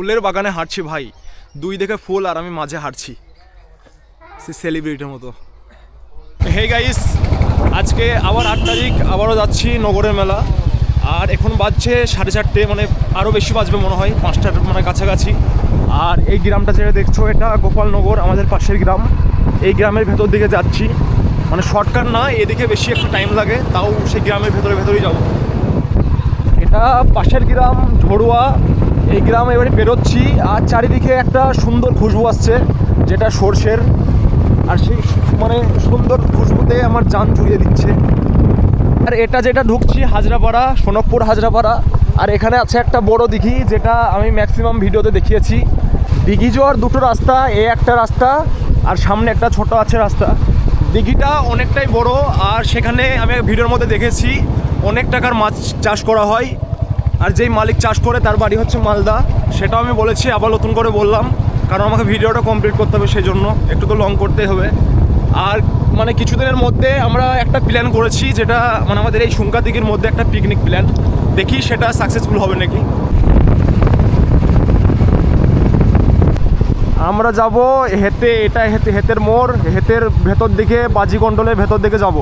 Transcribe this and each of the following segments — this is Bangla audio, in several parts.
ফুলের বাগানে হাঁটছি ভাই, দুই দিকে ফুল আর আমি মাঝে হাঁটছি, সে সেলিব্রিটির মতো। হে গাইস, আজকে আবার 8 তারিখ, আবারও যাচ্ছি নগরের মেলা। আর এখন বাজছে 4:30, মানে আরও বেশি বাজবে মনে হয়, 5টার মানে কাছাকাছি। আর এই গ্রামটা যেটা দেখছো, এটা গোপালনগর, আমাদের পাশের গ্রাম। এই গ্রামের ভেতর দিকে যাচ্ছি, মানে শর্টকাট না, এদিকে বেশি একটু টাইম লাগে, তাও সেই গ্রামের ভেতরেই যাবো। এটা পাশের গ্রাম ঝড়ুয়া, এই গ্রামে এবারে বেরোচ্ছি। আর চারিদিকে একটা সুন্দর খুশবু আসছে, যেটা সর্ষের। আর সেই মানে সুন্দর খুশবুতে আমার জান জুড়িয়ে দিচ্ছে। আর এটা যেটা ঢুকছি হাজরাপাড়া, সোনকপুর হাজরাপাড়া। আর এখানে আছে একটা বড় দিঘি, যেটা আমি ম্যাক্সিমাম ভিডিওতে দেখিয়েছি। দিঘি যাওয়ার দুটো রাস্তা, এ একটা রাস্তা আর সামনে একটা ছোট আছে রাস্তা। দিঘিটা অনেকটাই বড়, আর সেখানে আমি ভিডিওর মধ্যে দেখেছি অনেক টাকার মাছ চাষ করা হয়। আর যেই মালিক চাষ করে তার বাড়ি হচ্ছে মালদা, সেটাও আমি বলেছি, আবার নতুন করে বললাম, কারণ আমাকে ভিডিওটা কমপ্লিট করতে হবে, সেই জন্য একটু তো লং করতেই হবে। আর মানে কিছুদিনের মধ্যে আমরা একটা প্ল্যান করেছি, যেটা মানে আমাদের এই শুঙ্কা দিঘির মধ্যে একটা পিকনিক প্ল্যান, দেখি সেটা সাকসেসফুল হবে নাকি। আমরা যাব হেতে, এটা হেতের মোড়, হেতের ভেতর দিকে বাজিকণ্ডলের ভেতর দিকে যাব।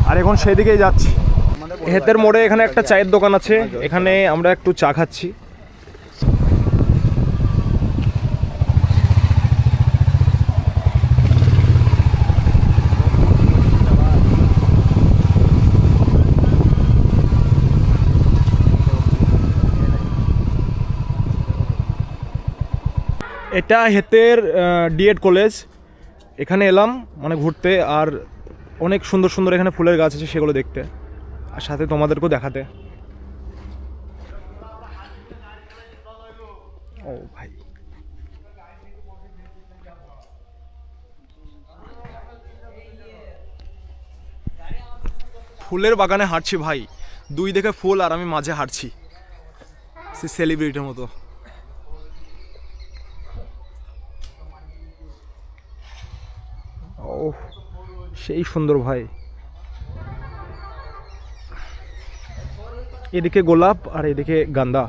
আর এখন সেই দিকেই যাচ্ছি। হেতের মোড়ে এখানে একটা চায়ের দোকান আছে, এখানে আমরা একটু চা খাচ্ছি। এটা হেতের ডিএড কলেজ, এখানে এলাম মানে ঘুরতে। আর অনেক সুন্দর সুন্দর এখানে ফুলের গাছ আছে, সেগুলো দেখতে, আর সাথে তোমাদেরকেও দেখাতে। ও ভাই, ফুলের বাগানে হাঁটছি ভাই, দুই দিকে ফুল আর আমি মাঝে হাঁটছি, সে সেলিব্রিটির মতো। ও সেই সুন্দর ভাই, এদিকে গোলাপ আর এদিকে গাঁদা।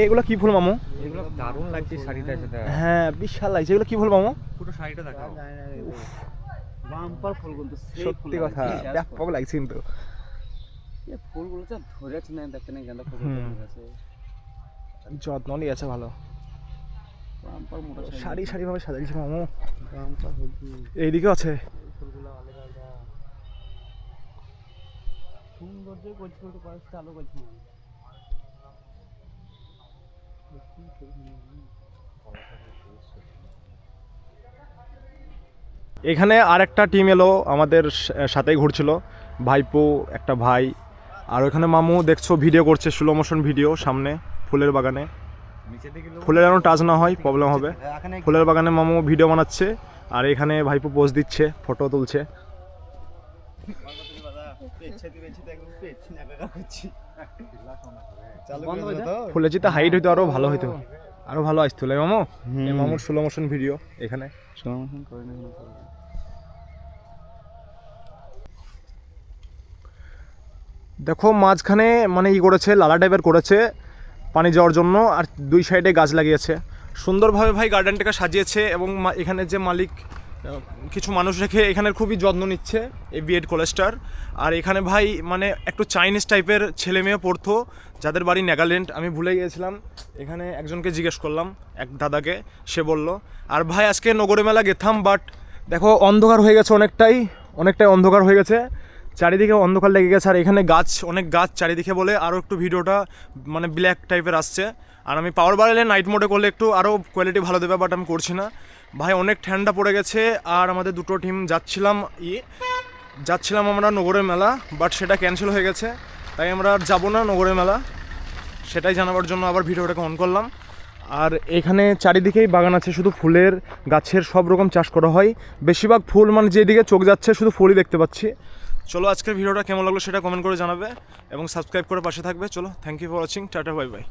এগুলো কি ফুল মামু? এগুলো দারুণ লাগছে শাড়িটার সাথে। হ্যাঁ বিশাল লাগছে। এগুলো কি ফুল মামু? পুরো শাড়িটা দেখাও। বাম্পার ফুল, কিন্তু সত্যি কথা ব্যাপক লাগছে। কিন্তু এই ফুলগুলো তো ধরেছে না, দেখতে নেই গাঁদা ফুল আছে, যত্ন নিয়েছে ভালো। বাম্পার মোটা সারি সারি ভাবে সাজাইছে মামু। বাম্পার ফুল, এইদিকে আছে ফুলগুলো আলাদা আলাদা সৌন্দর্য করছে, একটু কয়েকটা আলো করছে না। এখানে আর একটা টিম এলো আমাদের সাথেই ঘুরছিল, ভাইপো একটা ভাই। আর ওখানে মামু দেখছো ভিডিও করছে, স্লো মোশন ভিডিও সামনে ফুলের বাগানে। ফুলের যেন টাচ না হয়, প্রবলেম হবে। ফুলের বাগানে মামু ভিডিও বানাচ্ছে, আর এখানে ভাইপো পোজ দিচ্ছে, ফটো তুলছে। ফুলের যেটা হাইট হইতো আরো ভালো হইতো, আরো ভালো আসতো মামু। এই মামুর স্লো মোশন ভিডিও এখানে। দেখো মাঝখানে মানে করেছে, লালা টাইপের করেছে পানি যাওয়ার জন্য, আর দুই সাইডে গাছ লাগিয়েছে সুন্দরভাবে। ভাই গার্ডেনটাকে সাজিয়েছে, এবং এখানে যে মালিক কিছু মানুষ রেখে এখানের খুবই যত্ন নিচ্ছে এই বিএড কলেজটার। আর এখানে ভাই মানে একটু চাইনিজ টাইপের ছেলে মেয়ে পড়তো, যাদের বাড়ি নাগাল্যান্ড। আমি ভুলে গিয়েছিলাম, এখানে একজনকে জিজ্ঞেস করলাম, এক দাদাকে, সে বলল। আর ভাই আজকে নগরে মেলা গেতাম, বাট দেখো অন্ধকার হয়ে গেছে, অনেকটাই অন্ধকার হয়ে গেছে, চারিদিকে অন্ধকার লেগে গেছে। আর এখানে অনেক গাছ চারিদিকে বলে আরও একটু ভিডিওটা মানে ব্ল্যাক টাইপের আসছে। আর আমি পাওয়ার বাড়ালে নাইট মোডে করলে একটু আরও কোয়ালিটি ভালো দেবে, বাট আমি করছি না ভাই। অনেক ঠান্ডা পড়ে গেছে। আর আমাদের দুটো টিম যাচ্ছিলাম আমরা নগরের মেলা, বাট সেটা ক্যান্সেল হয়ে গেছে, তাই আমরা আর যাবো না নগরের মেলা। সেটাই জানাবার জন্য আবার ভিডিওটাকে অন করলাম। আর এখানে চারিদিকেই বাগান আছে, শুধু ফুলের গাছের সব রকম চাষ করা হয়। বেশিরভাগ ফুল, মানে যেদিকে চোখ যাচ্ছে শুধু ফুলই দেখতে পাচ্ছি। চলো আজকের ভিডিওটা কেমন লাগলো সেটা কমেন্ট করে জানাবে, এবং সাবস্ক্রাইব করে পাশে থাকবে। চলো, thank you for watching, tata bye by.